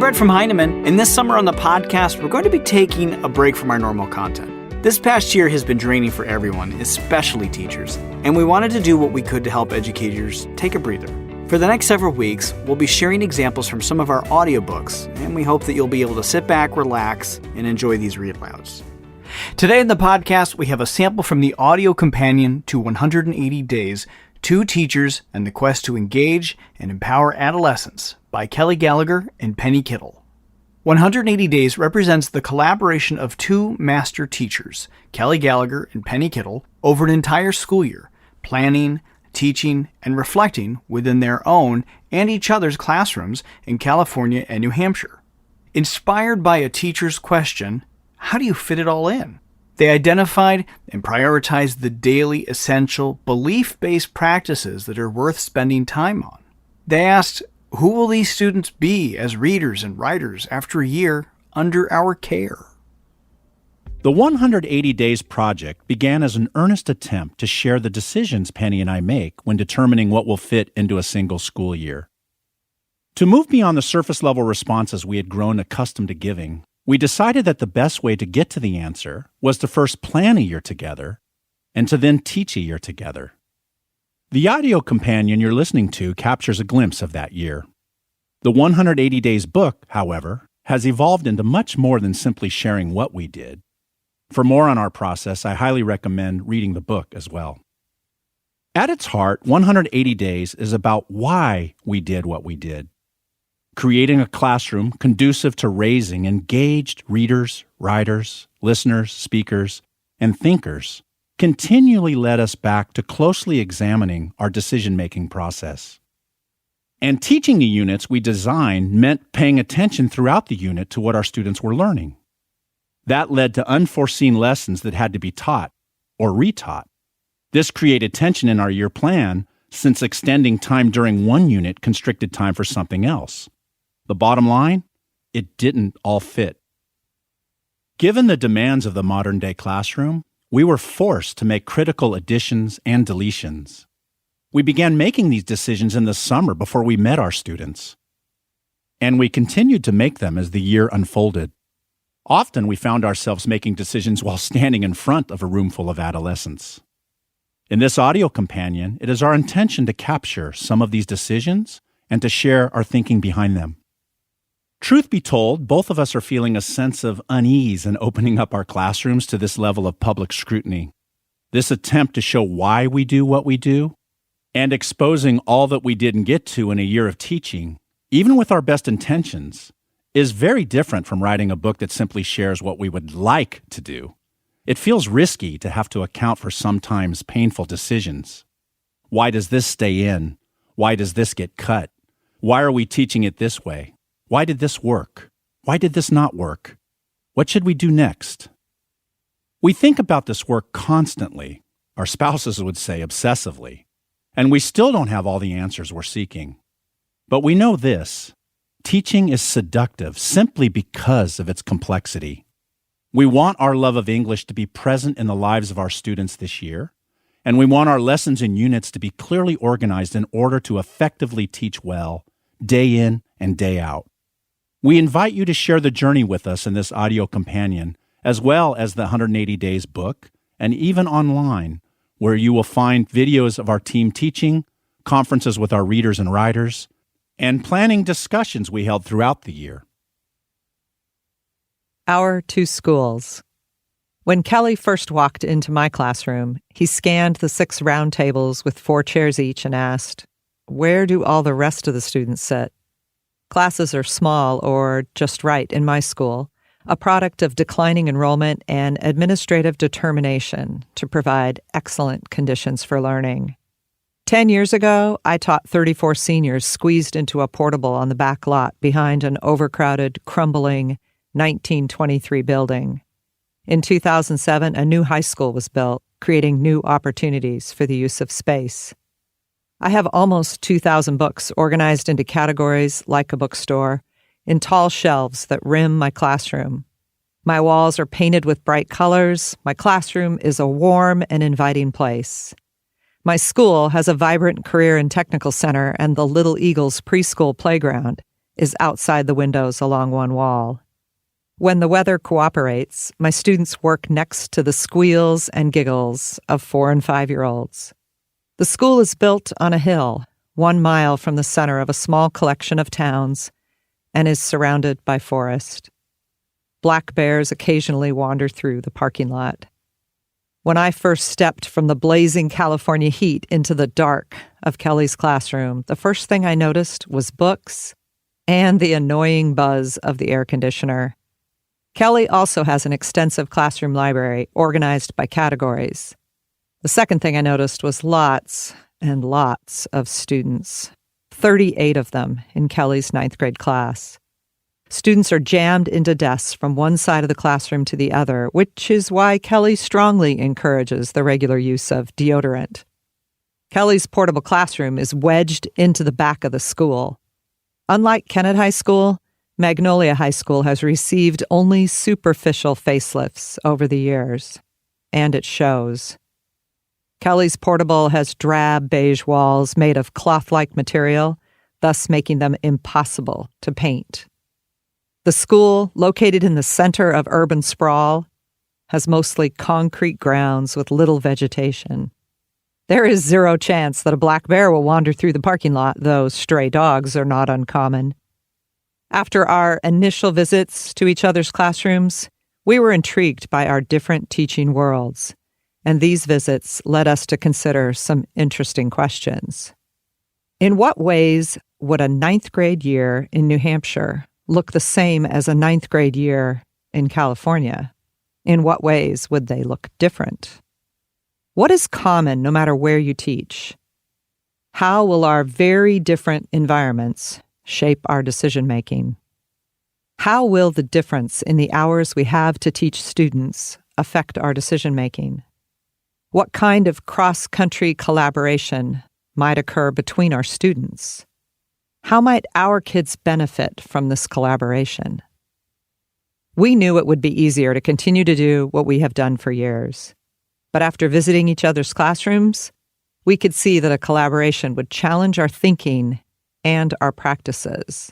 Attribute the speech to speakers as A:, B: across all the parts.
A: Brett from Heinemann, and this summer on the podcast, we're going to be taking a break from our normal content. This past year has been draining for everyone, especially teachers, and we wanted to do what we could to help educators take a breather. For the next several weeks, we'll be sharing examples from some of our audiobooks, and we hope that you'll be able to sit back, relax, and enjoy these read-alouds. Today in the podcast, we have a sample from the audio companion to 180 Days, Two Teachers and the Quest to Engage and Empower Adolescents by Gallagher and Penny Kittle. 180 Days represents the collaboration of two master teachers, Gallagher and Penny Kittle, over an entire school year, planning, teaching, and reflecting within their own and each other's classrooms in California and New Hampshire. Inspired by a teacher's question, how do you fit it all in? They identified and prioritized the daily, essential, belief-based practices that are worth spending time on. They asked, who will these students be as readers and writers after a year under our care?
B: The 180 Days project began as an earnest attempt to share the decisions Penny and I make when determining what will fit into a single school year. To move beyond the surface-level responses we had grown accustomed to giving, we decided that the best way to get to the answer was to first plan a year together and to then teach a year together. The audio companion you're listening to captures a glimpse of that year. The 180 Days book, however, has evolved into much more than simply sharing what we did. For more on our process, I highly recommend reading the book as well. At its heart, 180 Days is about why we did what we did. Creating a classroom conducive to raising engaged readers, writers, listeners, speakers, and thinkers continually led us back to closely examining our decision-making process. And teaching the units we designed meant paying attention throughout the unit to what our students were learning. That led to unforeseen lessons that had to be taught or retaught. This created tension in our year plan since extending time during one unit constricted time for something else. The bottom line, it didn't all fit. Given the demands of the modern-day classroom, we were forced to make critical additions and deletions. We began making these decisions in the summer before we met our students. And we continued to make them as the year unfolded. Often we found ourselves making decisions while standing in front of a room full of adolescents. In this audio companion, it is our intention to capture some of these decisions and to share our thinking behind them. Truth be told, both of us are feeling a sense of unease in opening up our classrooms to this level of public scrutiny. This attempt to show why we do what we do and exposing all that we didn't get to in a year of teaching, even with our best intentions, is very different from writing a book that simply shares what we would like to do. It feels risky to have to account for sometimes painful decisions. Why does this stay in? Why does this get cut? Why are we teaching it this way? Why did this work? Why did this not work? What should we do next? We think about this work constantly, our spouses would say obsessively, and we still don't have all the answers we're seeking. But we know this: teaching is seductive simply because of its complexity. We want our love of English to be present in the lives of our students this year, and we want our lessons and units to be clearly organized in order to effectively teach well, day in and day out. We invite you to share the journey with us in this audio companion, as well as the 180 Days book, and even online, where you will find videos of our team teaching, conferences with our readers and writers, and planning discussions we held throughout the year.
C: Our two schools. When Kelly first walked into my classroom, he scanned the 6 round tables with 4 chairs each and asked, "Where do all the rest of the students sit?" Classes are small or just right in my school, a product of declining enrollment and administrative determination to provide excellent conditions for learning. 10 years ago, I taught 34 seniors squeezed into a portable on the back lot behind an overcrowded, crumbling 1923 building. In 2007, a new high school was built, creating new opportunities for the use of space. I have almost 2,000 books organized into categories like a bookstore, in tall shelves that rim my classroom. My walls are painted with bright colors. My classroom is a warm and inviting place. My school has a vibrant career and technical center and the Little Eagles preschool playground, is outside the windows along one wall. When the weather cooperates, my students work next to the squeals and giggles of 4- and 5-year-olds. The school is built on a hill, 1 mile from the center of a small collection of towns, and is surrounded by forest. Black bears occasionally wander through the parking lot. When I first stepped from the blazing California heat into the dark of Kelly's classroom, the first thing I noticed was books and the annoying buzz of the air conditioner. Kelly also has an extensive classroom library organized by categories. The second thing I noticed was lots and lots of students, 38 of them in Kelly's 9th grade class. Students are jammed into desks from one side of the classroom to the other, which is why Kelly strongly encourages the regular use of deodorant. Kelly's portable classroom is wedged into the back of the school. Unlike Kennett High School, Magnolia High School has received only superficial facelifts over the years, and it shows. Kelly's portable has drab beige walls made of cloth-like material, thus making them impossible to paint. The school, located in the center of urban sprawl, has mostly concrete grounds with little vegetation. There is zero chance that a black bear will wander through the parking lot, though stray dogs are not uncommon. After our initial visits to each other's classrooms, we were intrigued by our different teaching worlds, and these visits led us to consider some interesting questions. In what ways would a 9th grade year in New Hampshire look the same as a 9th grade year in California? In what ways would they look different? What is common no matter where you teach? How will our very different environments shape our decision-making? How will the difference in the hours we have to teach students affect our decision-making? What kind of cross-country collaboration might occur between our students? How might our kids benefit from this collaboration? We knew it would be easier to continue to do what we have done for years. But after visiting each other's classrooms, we could see that a collaboration would challenge our thinking and our practices.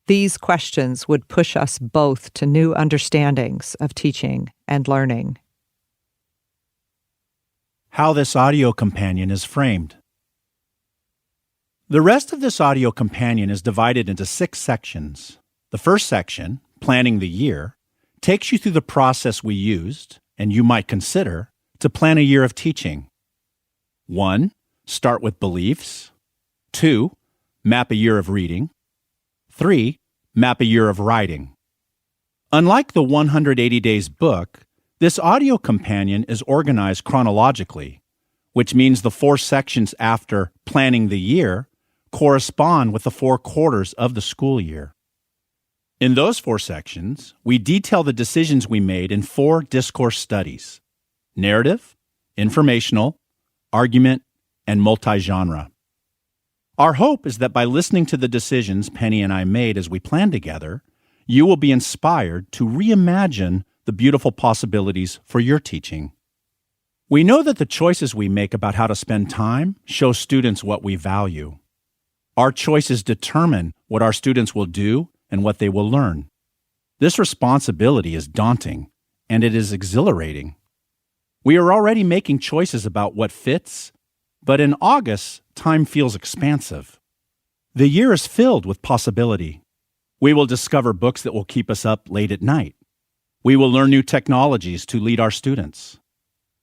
C: These questions would push us both to new understandings of teaching and learning.
B: How this audio companion is framed. The rest of this audio companion is divided into 6 sections. The first section, Planning the Year, takes you through the process we used, and you might consider, to plan a year of teaching. 1. Start with beliefs. 2. Map a year of reading. 3. Map a year of writing. Unlike the 180 Days book, this audio companion is organized chronologically, which means the 4 sections after Planning the Year correspond with the 4 quarters of the school year. In those 4 sections, we detail the decisions we made in 4 discourse studies: narrative, informational, argument, and multi-genre. Our hope is that by listening to the decisions Penny and I made as we planned together, you will be inspired to reimagine the beautiful possibilities for your teaching. We know that the choices we make about how to spend time show students what we value. Our choices determine what our students will do and what they will learn. This responsibility is daunting, and it is exhilarating. We are already making choices about what fits, but in August, time feels expansive. The year is filled with possibility. We will discover books that will keep us up late at night. We will learn new technologies to lead our students.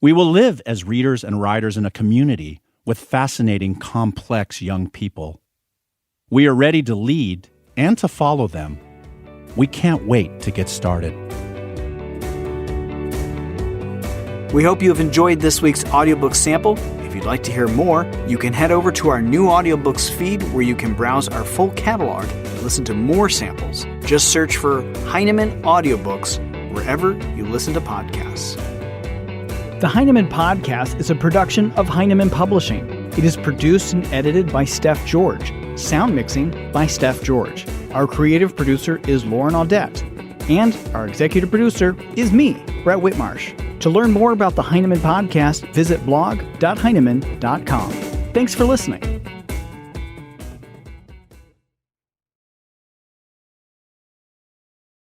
B: We will live as readers and writers in a community with fascinating, complex young people. We are ready to lead and to follow them. We can't wait to get started.
A: We hope you have enjoyed this week's audiobook sample. If you'd like to hear more, you can head over to our new audiobooks feed where you can browse our full catalog and listen to more samples. Just search for Heinemann Audiobooks wherever you listen to podcasts.
D: The Heinemann Podcast is a production of Heinemann Publishing. It is produced and edited by Steph George. Sound mixing by Steph George. Our creative producer is Lauren Audette. And our executive producer is me, Brett Whitmarsh. To learn more about the Heinemann Podcast, visit blog.heinemann.com. Thanks for listening.